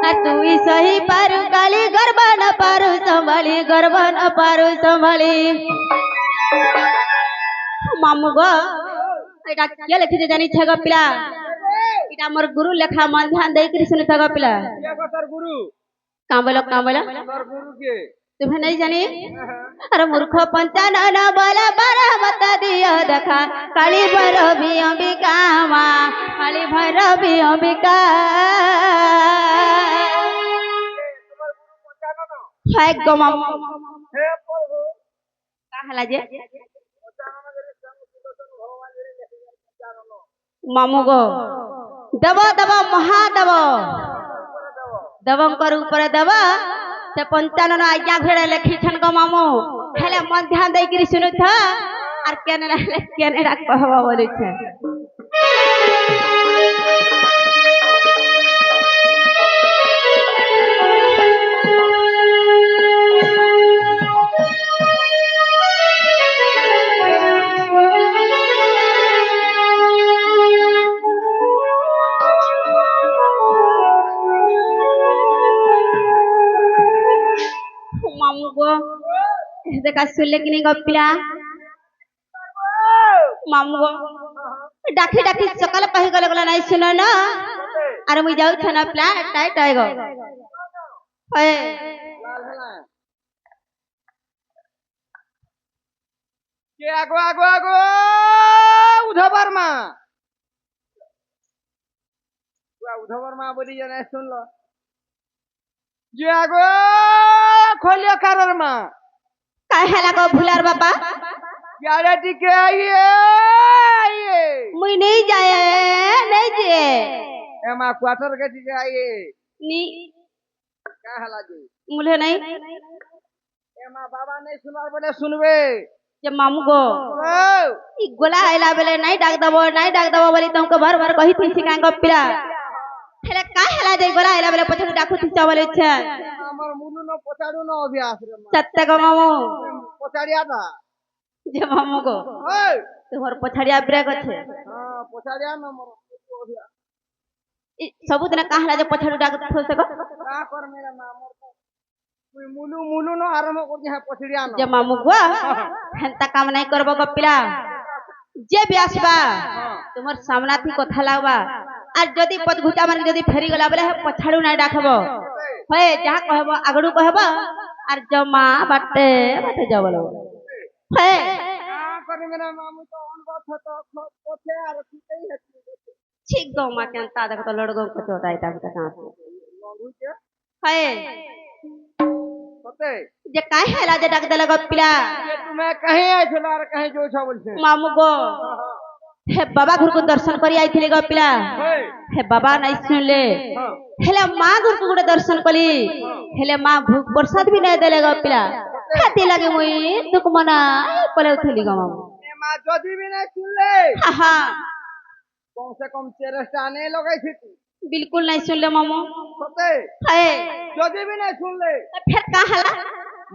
आ तू ही सही पारू काली गर्भ न पारू संभाली गर्भ न पारू संभाली मामू गो एटा के लिखि दे जानी छ गो पिला एटा मोर गुरु लेखा मन ध्यान दे करी सुन छ गो पिला के तर गुरु का बोलो तर गुरु के तुम्हें नहीं जानी अरे मूर्ख पंचानन बोला बारा मत दिया देखा काली भैरवी अंबिका माँ काली भैरवी अंबिका हाय गो मामू हे प्रभु कहला जे मामू गो दब दब महादब दबंकर ऊपर दब से पंचानन आज्ञा भेड़े लिखी छन गो मामू हेले मन ध्यान दे करी सुनु था आर केने रा कहबा बोली छ मामू गो देखा सुनले कि नहीं गपिला मामू गो डाकी डाकी सकाल पाही गले गला नहीं सुनो ना अरे मुई जाऊ छना प्ला टाइट आएगो ओए के आगो आगो आगो उधवर मां बोली जाने सुन लो जे आगो खोलियो कारण मां काहे लागो भुलार बाबा यारे टिके आइए मुई नहीं जाए नहीं जे एमा क्वार्टर के टिके आइए नी का हला जी मुले नहीं एमा बाबा नहीं सुनार बोले सुनबे जे मामू गो ई गोला आइला बेले नहीं डाक दबो बोली तुमको भर भर कही थी सिका गपिला हेले का हेला जे गोला आइला बेले पछन डाकू थी चावल छ हमर मुनु न पछाडू न अभ्यास रे सत्य गो मामू पछाडिया था जे मामू गो ओए तोहर पछाड़िया ब्रेक छे हां पछाडिया न मोर अभ्यास ई सबु दिन का हेला जे पछाडू डाक थो सको का कर मेरा मामू कोई मुलु न आरंभ कर दिया पछाडिया न जे मामू गो हंता काम नहीं करबो गपिला जे ब्यासबा तुमर सामना थी कथा लागबा आज जदी पद घुटा मार जदी फेरी गला बेले पछाडू नहीं डाकबो होए जहा कहबो आगडू कहबो आर जमा बाटे बाटे जावलो हे का कर मेरा मामू तो अनबथ तो पोथे आर ठीकई हती ठीक गो मा केंता देख तो लड़गो को चोटाई टाक का मामू के हे पते जे काहे हेला जे डाक देला गपिला ये तुम्हें कहीं आइ छला और कहीं जो छ बोलछे मामू गो हे बाबा घर को दर्शन करी आई थिले गपिला हे बाबा नहीं सुनले हेले मां घर को दर्शन कली हेले मां भूख प्रसाद भी नहीं देले गपिला खाती लगे मुई दुख मना पले उठली ग मामू ए मां जदी भी नहीं सुनले हां कम से कम चेरस्टा ने लगाई थी बिल्कुल नहीं सुनले मामू पते हे जदी भी नहीं सुनले फिर का हला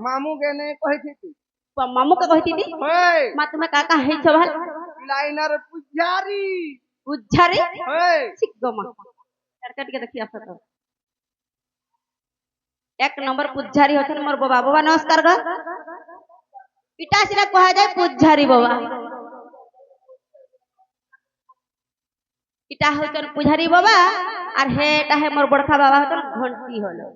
मामू के ने कही थी मामू का कहती थी हे मां तुम्हें का है सवाल लाइनर पुजारी बुझारी हे ठीक गो मां करकट के देखिया तो एक नंबर पुजारी होथन मोर बाबा बाबा नमस्कार ग पिता सिरा कहा जाए पुजारी बाबा इटा होतन पुजारी बाबा और हेटा है मोर बड़खा बाबा होतन घंटी होलो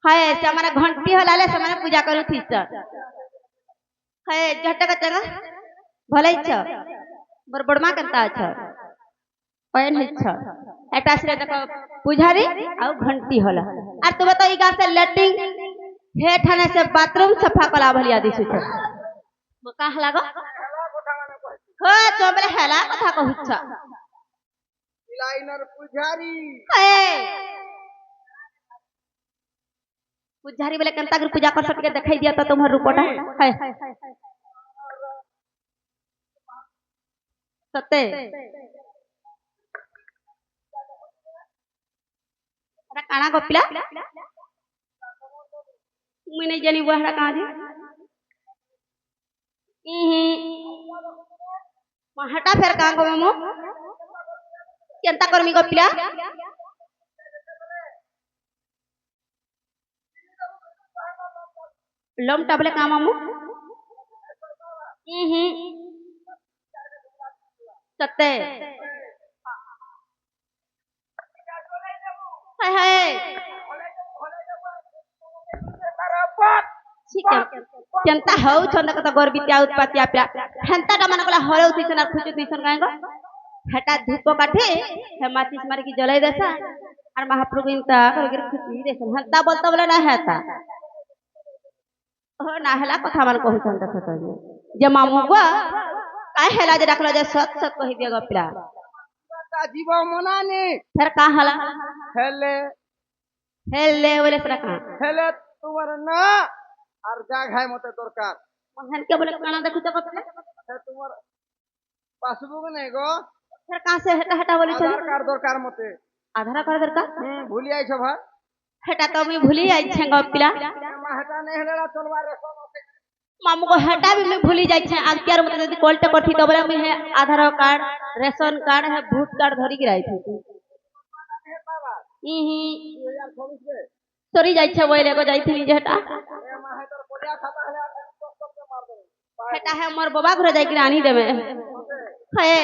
हाय से हमारा घंटी हलाले से माने पूजा करू थी सर हाय झटका चला भलाई छ मोर बड़मा कंता छ पयन है छ एटा सिरा देखो पुजारी और घंटी होला और तू बताओ ई गांव से लेटिंग हे ठाने से बाथरूम सफा कला भलिया दिसु छ का हलागो हो तो बले हला कथा कहू छ लाइनर पुजारी पुजारी बोले कंता कर पूजा कर सके दिखाई दिया तो तुम्हार रूपटा है सत्य अरे काना गपिला मुई नहीं जानी बहरा कहां जे हटा फेर कहां गो मो केंता करमी गपिला लोमटा बोले का मामू सत्ते हाय हाय ठीक है केनता हौ छंद कत गरबित्या उत्पात्या प्या हेंता टा मन गला हरे उठिसन आ खुचु दिसन कांगो हेटा धूप काठे हे माचिस मार की जलाई देसा और महाप्रभु इंता करके खुची देसन हेंता बोलता बोले ना हेता हो ना हला कथा मन कहू छंद देखत जे मामू गो काय हेला जे डाकलो जे सत सत कहि दिया गपिला जीव मनानी फिर का हला हेले हेले बोले सरा का हेले तुम्हारे ना আর জায়গায় মতে দরকার হেন কে বলে কানা দেখু তো কতলে তোমার পাসবুক নেই গো फिर कहां से हेटा हेटा बोले छन আধার কার্ড দরকার মতে आधार कार्ड दरकार ভুলি আইছো ভাই हेटा तो मैं भूली आई छे गपिला হেটা নেই হেলেলা চলবার রেশন আছে मामू को हेटा भी मैं भूली जाई छे आज केर मते यदि कॉल करथी तो बोले मैं है आधार कार्ड रेशन कार्ड है वोट कार्ड धरी के रही थी सरी जाई छे बोले को जाई थी जे हेटा हेटा है मोर बाबा घर जाई के रानी देबे है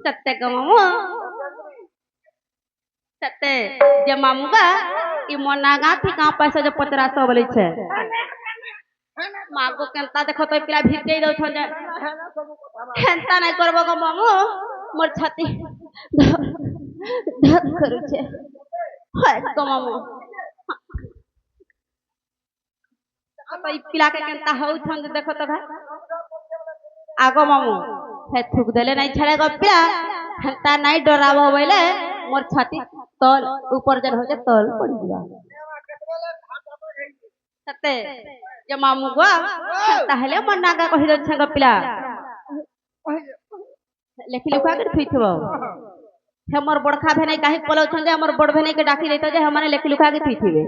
सत्य का मामू सत्य जे मामू का ई मोना गाथी का पैसा जे 1500 बोले छे मां को केनता देखो तो पिला भीड़ दे दो छ जे केनता नहीं करबो गो मामू मोर छाती धक करू छे हाय गो मामू अब ई पिला के केनता हौ छन देखो तो भाई आगो मामू हे थुक देले नहीं छड़े गो पिला हेंता नहीं डराबो बोले मोर छाती तल ऊपर जन हो जे तल पड़ी दिया सते जे मामू गो ताहले मन नागा कहि दो छंग पिला लेखि लुका के थुइथबो हे मोर बड़खा भेने काहे पलो छन जे हमर बड़ भेने के डाकी देतो जे हमने लेखि लुका के थुइथिबे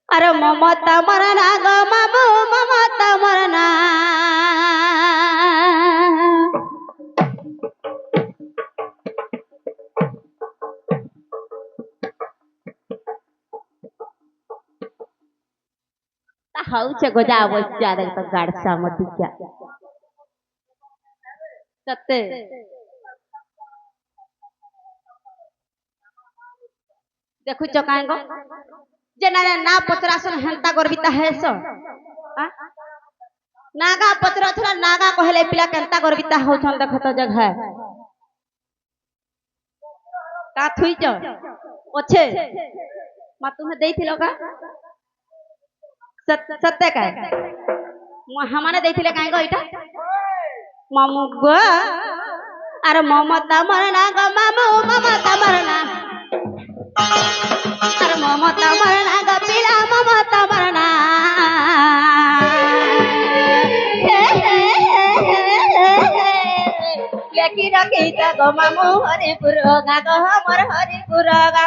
अरे ममता मरना गो मामू ममता मरना हाउ छे गोजा बच्चा देख तो गाड़सा मत क्या सत्ते देखु चकाएगो जे ना पचरासन हेंता गरबिता है सो नागा पचरा थरा नागा कहले पिला केंता गरबिता हो छन देख तो जगह का थुई छ ओछे मा तुम्हे देइथिलो का सत्य का हमारे देथिले काहे गो इटा मामू गो अरे ममता मरना गो मामू ममता मरना अरे ममता मरना गो पिला ममता मरना लेकी रखी त गो मामू हरिपुर गा गो हमर हरिपुर गा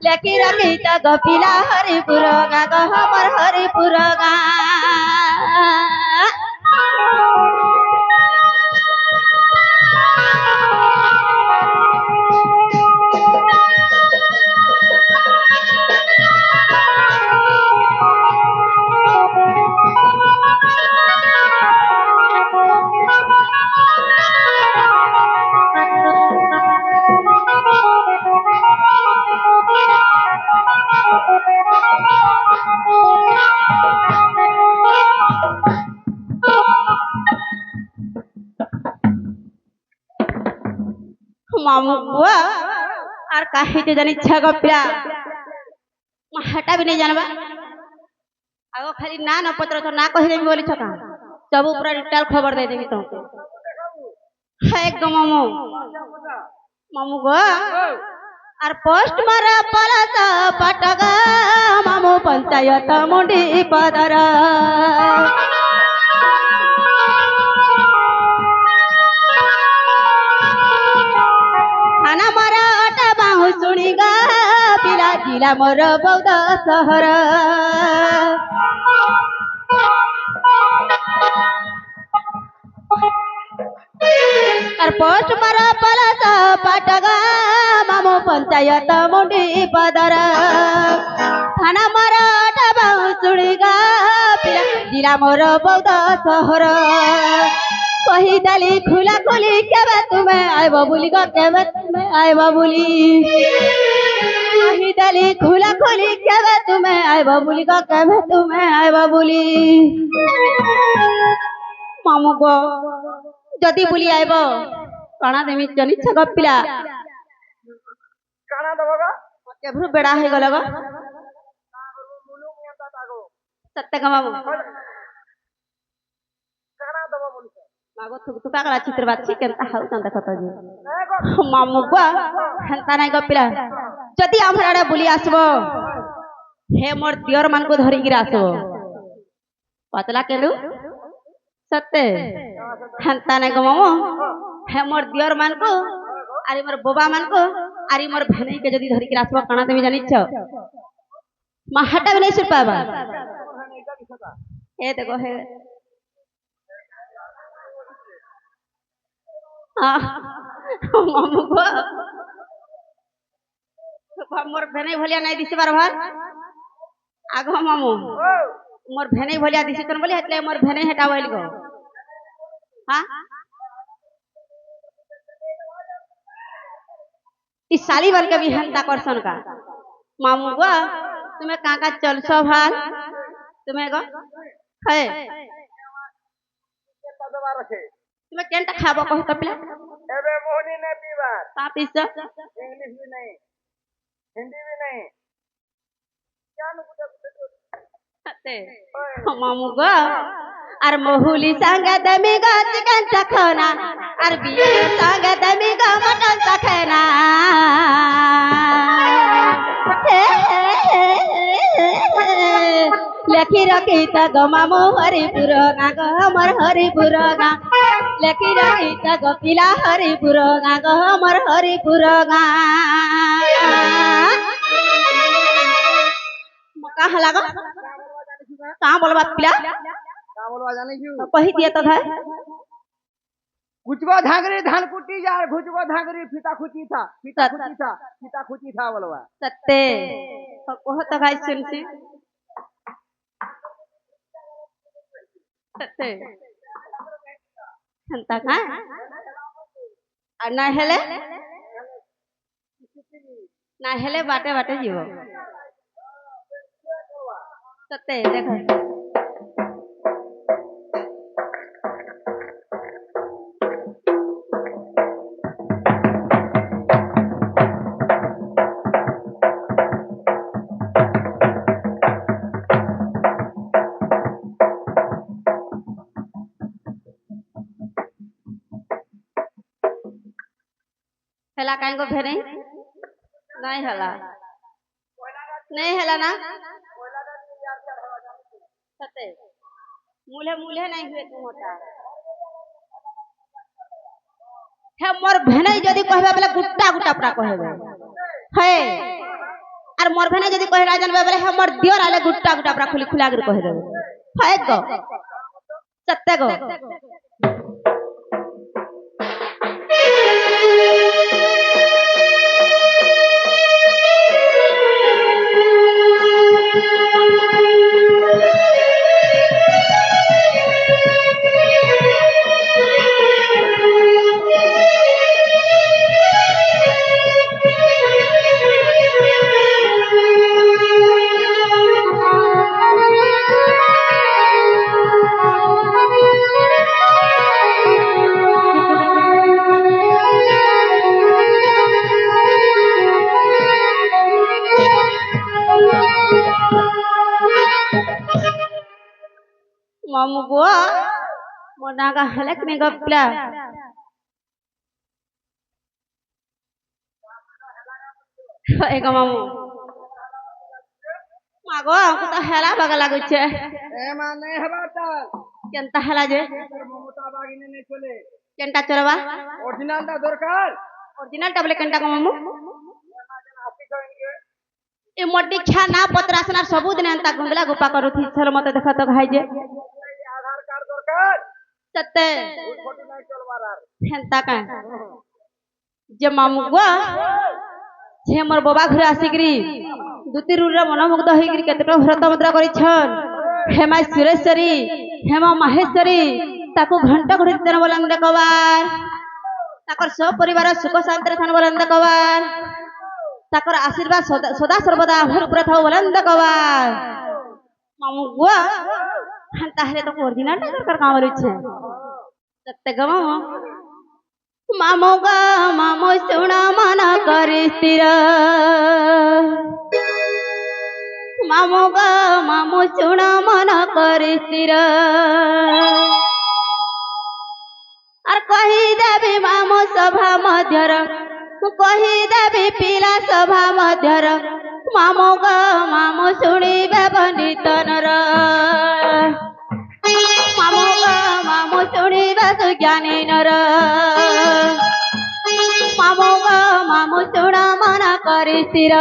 लेकी रखी त गो पिला हरिपुर गा गो हमर हरिपुर गा मामू बुआ और काहे जे जानी छग पिया हटा भी नहीं जानबा आगो खाली ना न पत्र तो ना कहि देबी बोली छका सब पूरा डिटेल खबर दे देबी तो है गो मामू मामू गो और पोस्ट मारा पलस पटगा मामू पंचायत मुंडी पदरा थाना मारा अटा बाहु सुनी गा पिला जिला मोर बौद्ध शहर और पोस्ट मारा पलस पटगा पंचायत मुंडी पदर थाना मारा बाहु ଶୁଣିଗା ପିଲା ଜିଲା ମୋର ବୌଦ୍ଧ ସହର କହିଦେଲି ଖୋଲା ଖୋଲି କେବେ ତୁମେ ଆଇବ ବୋଲି କେବେ ତୁମେ ଆଇବ ବୋଲି କହିଦେଲି ଖୋଲା ଖୋଲି କେବେ ତୁମେ ଆଇବ ବୋଲି କେବେ ତୁମେ ଆଇବ ବୋଲି ମାମୁ ଗୋ ଯଦି ବୁଲି ଆଇବ କାଣା ଦେମି ଜନିଛ ଗ ପିଲା କାଣା ଦବ ଗା କେଭରୁ ବେড়া ହେଇଗଲ ଗ ମୁଲୁ ମିଆଁତା ତାଗো ସତ୍ୟ ଗ ମାମୁ କାଣା ଦବ ବୋଲିଛ ମାଗো ଥୁକ ଥୁକା ଗଲା ଚିତ୍ର ବାଛି କେନ୍ତା ହାଉଚନ୍ ଦେଖ ତ ଯେ ଏ ଗো ମାମୁ ଗୋ ହେନ୍ତା ନାଇଁ ଗ ପିଲା ଯଦି ଆମର ଆଡେ ବୁଲି ଆସିବ ହେ ମୋର ଦିଅର ମାନଙ୍କୁ ଧରିକିରି ଆସିବ ପତଲା କେଲୁ ସତେ ହେନ୍ତା ନାଇଁ ଗ ମାମୁ ହେ ମୋର ଦିଅର ମାନଙ୍କୁ ଆରି ମୋର ବୋବା ମାନଙ୍କୁ ଆରି ମୋର ଭେନେଇ କେ ଯଦି ଧରିକିରି ଆସିବ କାଣା ଦେମି ଜାନିଛ ମା ହାଟା ବି ନାଇଁ ସୁର ପାବା ଏ ଦେଖ हे मामू को मोर भेने भलिया नहीं दिसी बार भार आगो मामू मोर भेने भलिया दिसी तन बोली हतले मोर भेने हटा बोल गो हां ई साली बन के भी हंता करसन का मामू गो तुम्हें का चलसो भाल तुम्हें गो है तुम्हें केनटा खाबो कह त पिला एबे मोहनी ने पीवा ता पीस इंग्लिश भी नहीं हिंदी भी नहीं क्या नु ते मामू गो अर मोहुली संग दमी गा चिकन चखना अर बिया संग दमी गा मटन चखना लेखी रखी त ग मामू हरिपुर गा ग हमर हरिपुर गा लेखी रखी त ग पिला हरिपुर गा ग हमर हरिपुर गा मका हला ग का बोलबा पिला का बोलवा जाने क्यों कही दिए तो है कुचको धागरी धान कुटी जा घुचको धागरी फीता खुची था फीता खुची था बोलवा सत्ते कहो तो भाई सुन सी सत्ते हंता का ना हेले बाटे बाटे जीव सत्ते देखो हेला काहे को फेरे नहीं हेला ना सते मुले नहीं हुए तू होता हे मोर भेने जदी कहबे बेले गुट्टा गुट्टा परा कहबे हे आर मोर भेने जदी कहला जानबे बेले हे मोर दियर आले गुट्टा गुट्टा परा खुली खुला कर कह देबे हे गो सत्य गो मामू गो मोना का हलक ने गपला एगो मामू मागो हमको तो हेला बगा लागु छे ए माने हबाता केनता हेला जे ममता बागिने ने चले केनता चलबा ओरिजिनल ता दरकार ओरिजिनल टबले केनता को मामू ए मोटी छा ना पत्रासना सबु दिन अंता गुंगला गुपा करूथी छल मते देख तो भाई जे आधार कार्ड दरकार सत्ते फोटो नहीं चलवारार हेंता का जे मामू गो जे मोर बाबा घरे आसिकरी ଦୁତିରୁର ମନମୁଗ୍ଧ ହେଇକିରି କେତେଟା ଭ୍ରତ ମୁଦ୍ରା କରିଛନ୍ ହେମା ସୁରେଶ୍ୱରୀ ହେମା ମାହେଶ୍ୱରୀ ତାକୁ ଘଣ୍ଟ ଘୋଡ଼ି ଦେନ ବୋଲନ୍ଦ କବାର ତାକର ସବୁ ପରିବାର ସୁଖ ଶାନ୍ତିରେ ଥାନ ବୋଲନ୍ଦ କବାର ତାକର ଆଶୀର୍ବାଦ ସଦା ସର୍ବଦା ଆମର ଉପରେ ଥାଉ ବୋଲନ୍ଦ କବାର ମାମୁ ଗୁଆ ତାହେଲେ ତ ଅରିଜିନାଲ ଟା ଦରକାର କାମ କରୁଛେ ସତ୍ୟ ଗମ ମାମୁ ଗା ମାମୁ ଶୁଣ ମନ କରି ସ୍ଥିର ମାମୁ ଗା ମାମୁ ଶୁଣ ମନ କରି ସ୍ଥିର আর কহিদেবি মামু সভা মধ্যর কহিদেবি পিলা সভা মধ্যর মামু গ মামু শুনিবে পণ্ডিতনর মামু গ মামু শুনিবে সুজ্ঞানী নর মামু গ মামু শুণ মন করি স্থির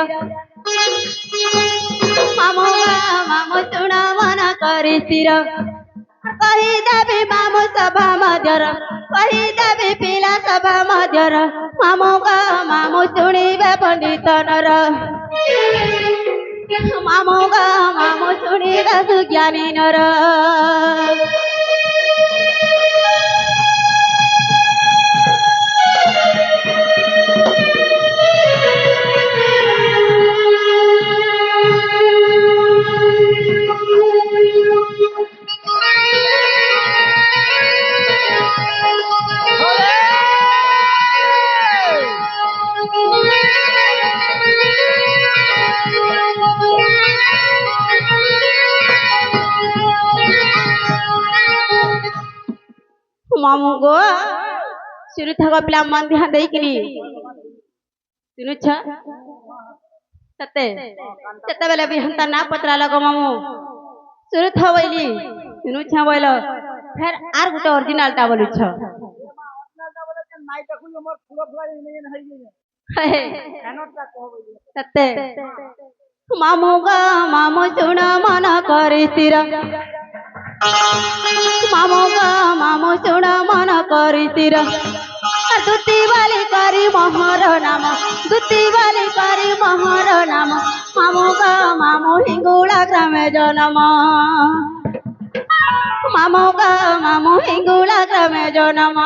মামু গ মামু শুণ মন করি স্থির কহিদেবি মামু সভা মধ্যর কহিদেবি পিলা সভা মধ্যর মামু গ মামু শুনিবে পণ্ডিতনর মামু গ মামু শুনিবে সুজ্ঞানী নর মামু গো শুরুথাক পিলা মন ধ্যান দেইকিরি শুনুছ ସେତେବେଳେ ବି ହେନ୍ତା ନା ପଚରା ଲଗ ମାମୁ শুরুথ বইলি শুনুছ বইল ফের আর গোটে অরিজিনাল টা বলুছ সতে মামু গা মামু শুণ মন করে স্থির মামু গা মামু শুণ মন করে স্থির দুতি বালি করি মহর নাম দুতি বালি করি মহর নাম মামু গা মামু হিঙ্গুলা গ্রামে জন্ম মামু গা মামু হিঙ্গুলা গ্রামে জন্ম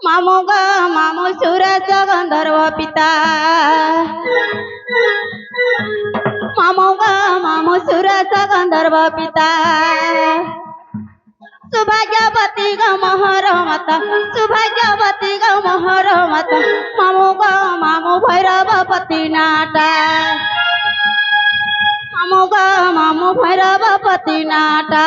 মামু গো মামু সুরেশ গন্ধর্ব পিতা মামু গো মামু সুরেশ গন্ধর্ব পিতা সৌভাগ্যবতী গো মহর মাতা সৌভাগ্যবতী গো মহর মাতা মামু গো মামু ভৈরবপতি নাটা মামু গো মামু ভৈরবপতি নাটা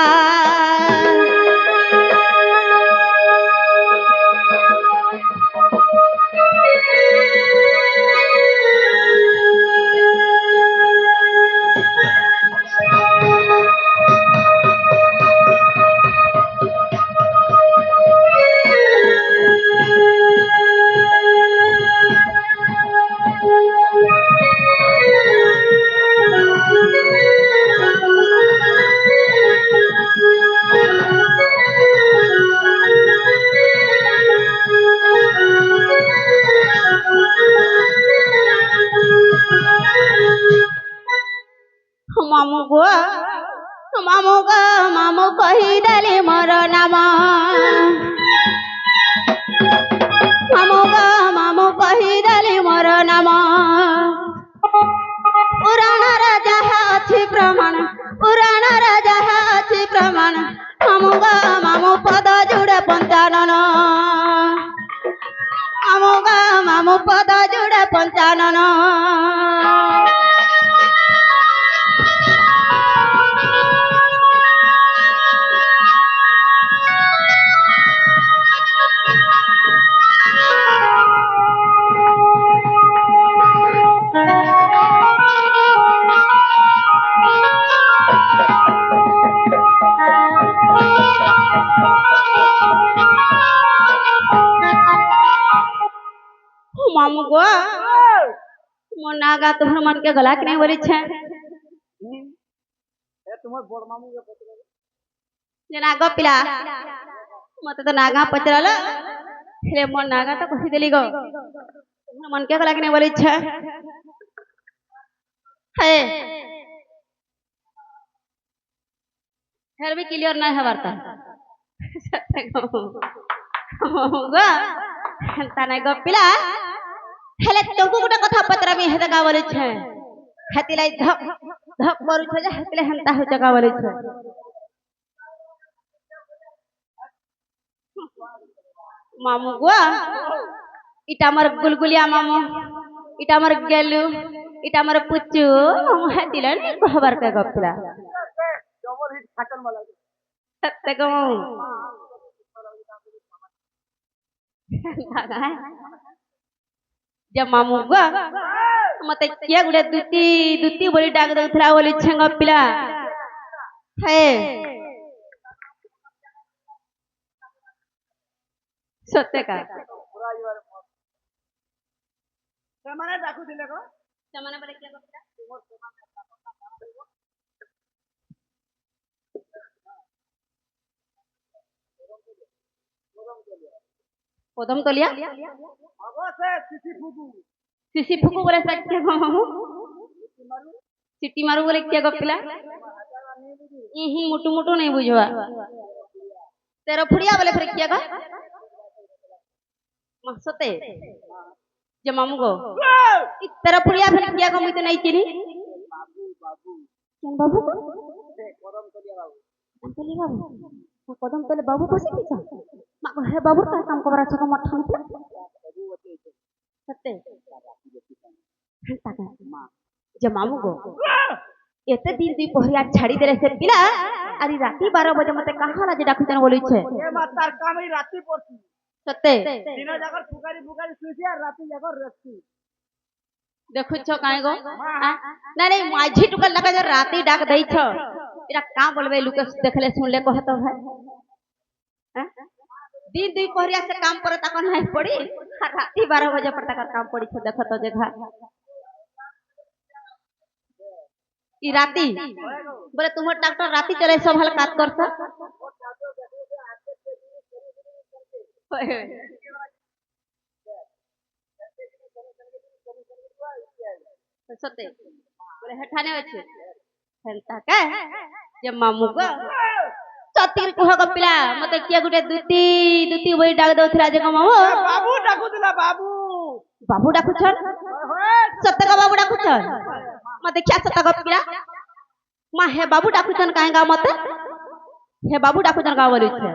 মামু গো মামু কহিদেলি মোর নাম মামু গো মামু কহিদেলি মোর নাম পুরাণর যাহা ଅଛି প্রমাণ পুরাণর যাহা ଅଛି প্রমাণ মামু গো মামু পদ জুড়ে পঞ্চানন মামু গো মামু পদ জুড়ে পঞ্চানন मामू गो मो नागा तुम्हार मन के गला के नहीं बोली छे তোমার বড় মামু जे नागा पिला मते तो नागा पचरल हे मो नागा तो कहि देली गो तुम्हार मन के गला के नहीं बोली छे हे फिर भी क्लियर नहीं है वार्ता गो हंता नहीं गो पिला हेले तुमको गोटे कथा पचरामी हेते का बोली छे हेतिलाई धक धक करू छे जे हेतिले हंता हो जका बोली छे मामू गो इटा हमर गुलगुलिया मामू इटा हमर गेलू इटा हमर पुच्चू मामू हेतिले नहीं खबर के गपिला डबल हिट फाटल वाला सत्य गो जब मामू गो मते किया गुडे दुती दुती बोली डाक दउथला बोली छंग पिला हे सत्य का ସେମାନେ ଡାକୁଥିଲେ କ ସେମାନେ बोले किया गपिला पदम तलिया अब से सिसी फुकू बोले सत्य गो मामू सिटी मारू बोले किया गपिला मुटु मुटु नहीं बुझवा तेरा फुड़िया बोले फिर किया गा मसते जे मामू गो तेरा फुड़िया फिर किया गो मुई तो नहीं चिनी बाबू कदम तले बाबू बसे किसा मा हे बाबू का काम को बरा छको मठन सत्य हंता का जे मामू गो एते दिन दी पहरिया छाड़ी देले से पिला आरी राती 12 बजे मते कहां लाजे डाकुचन बोली छे ए मातार काम ही राती पड़ती सत्य दिन जाकर फुकारी फुकारी सुइसी और राती जाकर रखती देखु छ काहे गो ना नहीं माझी टुकल लगा जे राती डाक दई छ इरा का बोलबे लुके देखले सुनले कहत है हैं दिन दी पहरिया से काम पर तक नहीं पड़ी राती 12 बजे पर तक काम पड़ी छ देखत जे घा ई राती बोले तुम्हार डॉक्टर राती चले सब हल काट कर सा सते बोले हठाने अच्छे हंता का जे मामू को सतीर को हग पिला मते किया गुटे दुती दुती वही डाक दउथला जे मामू बाबू डाकुतला बाबू बाबू डाकुछन सत्य का बाबू डाकुछन मते क्या सत्य का पिला मा हे बाबू डाकुछन काहेगा मते हे बाबू डाकुछन का बोली छे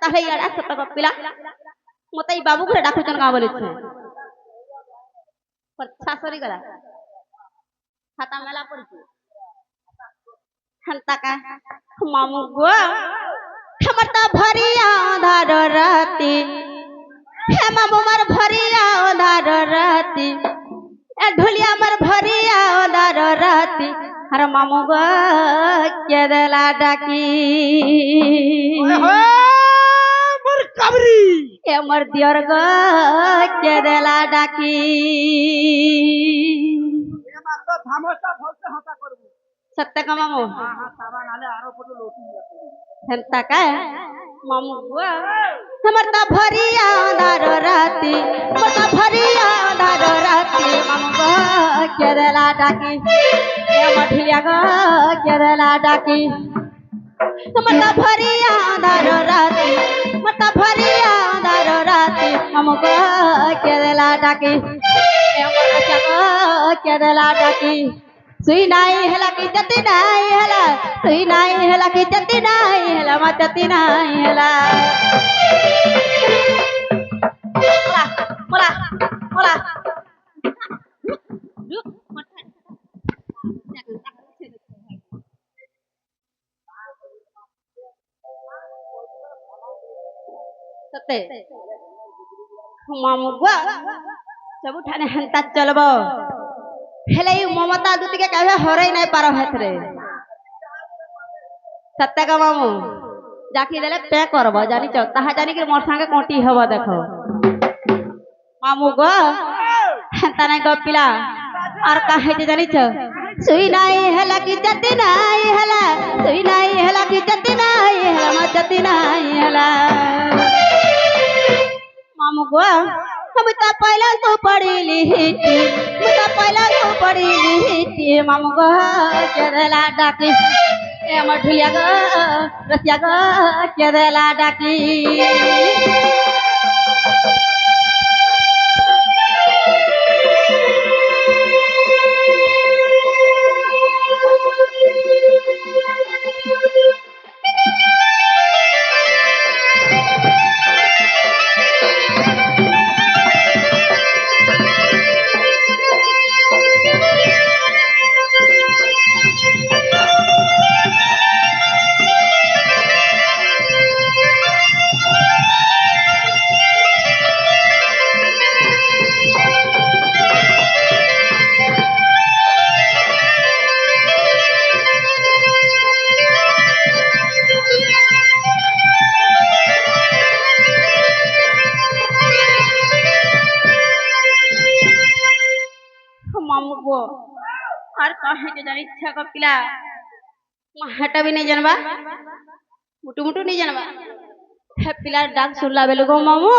ताहे यार सत्य का पिला मते ई बाबू को डाकुछन का बोली छे पच्छा सरी गला खाता मेला पड़ी छे हंता का मामू गो हमर त भरिया आधार राती हे मामू मर भरिया आधार राती ए ढोलिया मर भरिया आधार राती हर मामू गो के देला डाकी मर कबरी ए मर दियर गो के देला डाकी ए बात तो धामोसा भलसे हता करबू सत्य का मामू हां हां साबा नाले आरो फोटो लोटी हंता का मामू गो हमर त भरिया आधार राती हमर त भरिया आधार राती मामू गो के देला डाकी ए मठिया गो के देला डाकी हमर त भरिया आधार राती हमर त भरिया आधार राती मामू गो के देला डाकी ए हमर बच्चा गो के देला डाकी सुई नाई हेला की जति नाई हेला सुई नाई हेला की जति नाई हेला मा जति नाई हेला मोला मोला सते मामू गो सब उठाने हंता चलबो हेले ममता दूती के कहे हरई नहीं पारो हेत रे सत्य का मामू जाकी देले पे करबो जानी छ ताहा जानी कि मोर संगे कोटी हबो देखो মামু গো হেন্তা নাই গপিলা আর কাহিতে জানিছ সুই নাই হেলা কি জাতি নাই হেলা সুই নাই হেলা কি জাতি নাই হেলা মা জাতি নাই হেলা মামু গো আমি তা পাইলা তো পড়িলি হিটি আমি তা পাইলা তো পড়িলি হিটি মামু গো কেদেলা ডাকি এ আমার ঢুলিয়া গো রসিয়া গো কেদেলা ডাকি मामू को और कहे के जानी इच्छा को पिला हटा भी नहीं जानबा मुटु मुटु नहीं जानबा हे पिला डाक सुनला बेलो गो मामू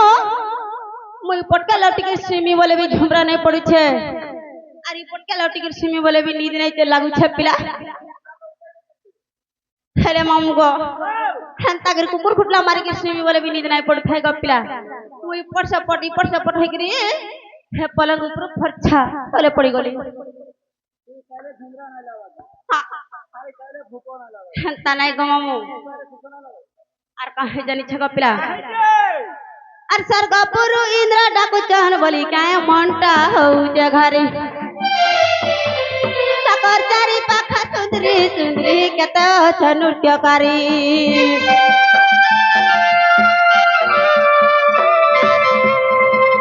मुई पटका लौटी के सिमी बोले भी झुमरा नहीं पड़ू छे अरे पटका लौटी के सिमी बोले भी नींद नहीं ते लागू छे पिला हेले मामू गो हंता कर कुकुर खुटला मारी के सिमी बोले भी नींद नहीं पड़ू थे गो पिला मुई पट होई करी हे पलंग ऊपर फरछा तले पड़ी गली हंता नहीं गो मामू और कहे जानी छे गो पिला और सरगपुरु इंद्र डाकु चहन बोली काय मनटा हौ जे घरे तकर चारी पाखा सुंदरी सुंदरी केते छ नृत्यकारी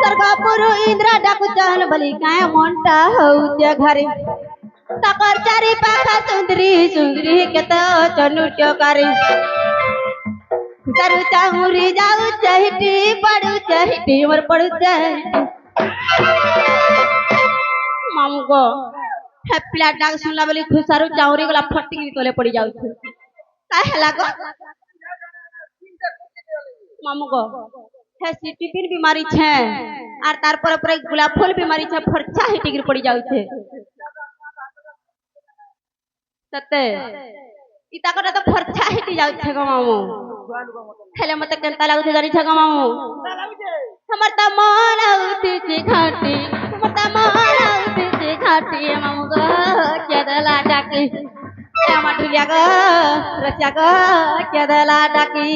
सरगपुरु इंद्र डाकु चहन बोली काय मनटा हौ जे घरे तकर चारी पाखा सुंदरी सुंदरी केते छ नृत्यकारी सरू चाहुरी जाऊ चहिटी पड़ू चहिटी मोर पड़ू चहिटी मामू गो हे पिला डाक सुनला बोली खुसारू चाहुरी गला फटकी तले पड़ी जाऊ छे काहे हला गो मामू गो हे सिटिपिन बीमारी छे आर तार पर गुलाब फूल बीमारी छे फरछा हिटी गिर पड़ी जाऊ छे तते इता कोटा तो फरछा हिटी जाऊ छे गो मामू हेले मते केनता लागु जानी छ गो मामू हमर त मन आउती छी घाटी हमर त मन आउती छी घाटी मामू गो केदला डाकी हमर ढुलिया गो रसिया गो केदला डाकी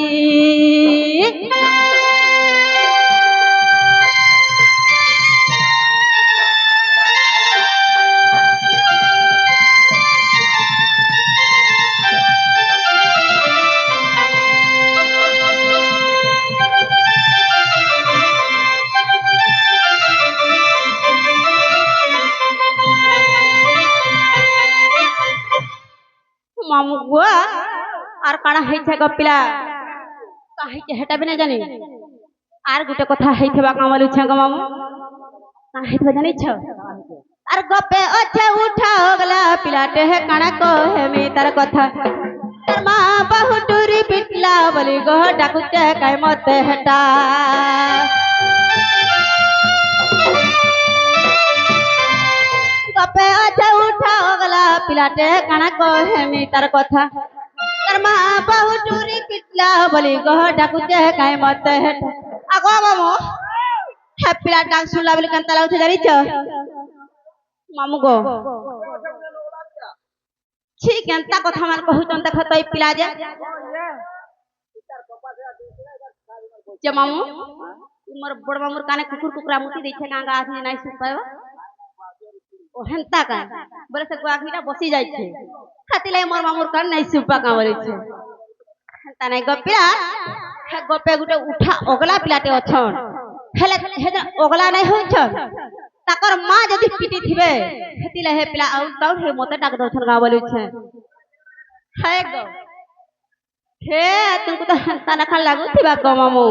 मामू गो आर काना है छे गपिला काहे के हेटा भी नहीं जानी आर गुटे कथा है थेबा कामलु छे गो मामू काहे थेबा जानी छ आर गपे ओछे उठा होगला पिलाटे है काना को है मी तार कथा तार मां बहुटुरी पिटला बोली गो डाकुचे काय मते हेटा गपे ओछे उठा होगला पिलाटे काना को है मी तार कथा तार मां बहुटुरी पिटला बोली गो डाकुचे काय मते हेटा आगो मामू हे पिला डाक सुनला बोली कंता लागु जानी छ मामू गो छी केनता कथा मान कहउचन देख तई पिला जे मामू मोर बड़ मामूर काने कुकुर कुकरा मुती दै छे गांगा आथि नाही सुत पायो ओ हेनता का बोले से गुआखीटा बसी जाय छे खाती लाई मोर मामूर कान नाही सुपा का बोले छे हेनता नाही गपिला हे गपे गुटे उठा ओगला पिलाटे अछन हेले हे ओगला नाही होय छन ताकर मां जदी पिटी थिबे हेतिला हे पिला आउट आउट हे मते डाक दछन गा बोले छे हे गो हे तुमको तो हंता नखा लागू थिबा गो मामू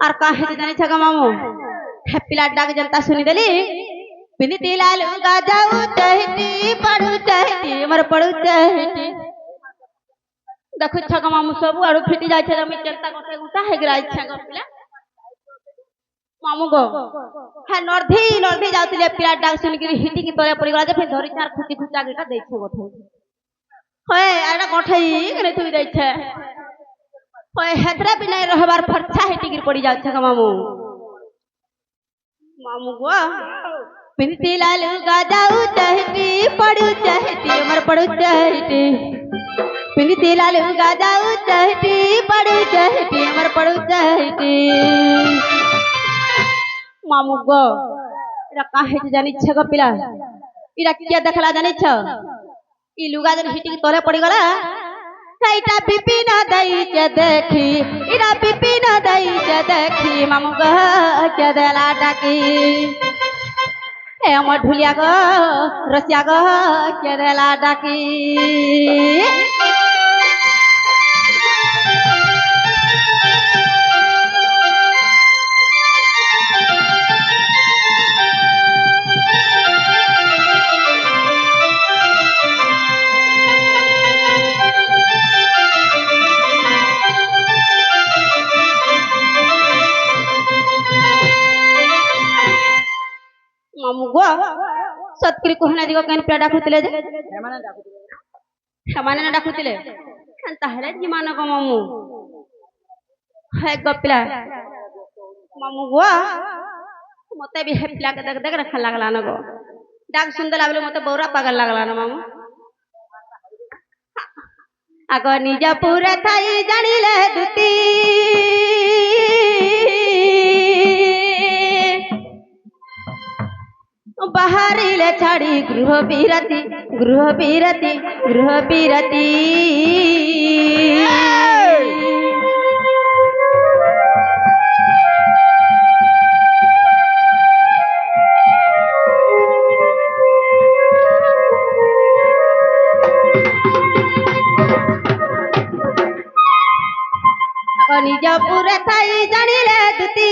आर काहे जानी छ गो मामू हे पिला डाक जनता सुनी देली पिंदी लाल गाजाऊ चहटी पड़ू चहटी मर पड़ू चहटी देखु छक मामू सब आड़ू फिटी जाय छै मी जनता गोटे गुटा हे गिराय छै गो पिला मामू गो है नर्धी नर्धी जाउतिले पिला डाक सुन गिरी हिटी की तले पड़ी गला जे फिर धरी चार खुची खुचा गेटा दै छै गोठे होय आड़ा गोठई करे थुई दै छै होय हेतरा भी नहीं रहबार फरछा हिटी गिर पड़ी जाय छै मामू मामू गो पिंती लाल गाजाऊ चहटी पड़ू चहटी मर पड़ू चहटी पिंती लाल गाजाऊ चहटी पड़ू चहटी मर पड़ू चहटी मामू गो इरा काहे जे जानि छ गो पिला इरा किया देखला जानि छ ई लुगा जन हिटी के तोरे पड़ी गला साइटा पिपी ना दई के देखी इरा पिपी ना दई के देखी मामू गो के देला डाकी ए हमर ढुलिया गो रसिया गो के देला डाकी मामू गो सतकरी कोहना दिगो केन पे डाकुतिले जे हेमाने ना डाकुतिले केनता हेले जिमान गो मामू हे गपिला मामू गो मते भी हेपला के देख देख रखा लागला न गो डाक सुंदर आबले मते बौरा पागल लागला न मामू आगो निजा पूरे थाई जानिले दुती बाहरिले छाड़ी गृह बिरती गृह बिरती गृह बिरती निज पूरे थाई जानिले दुती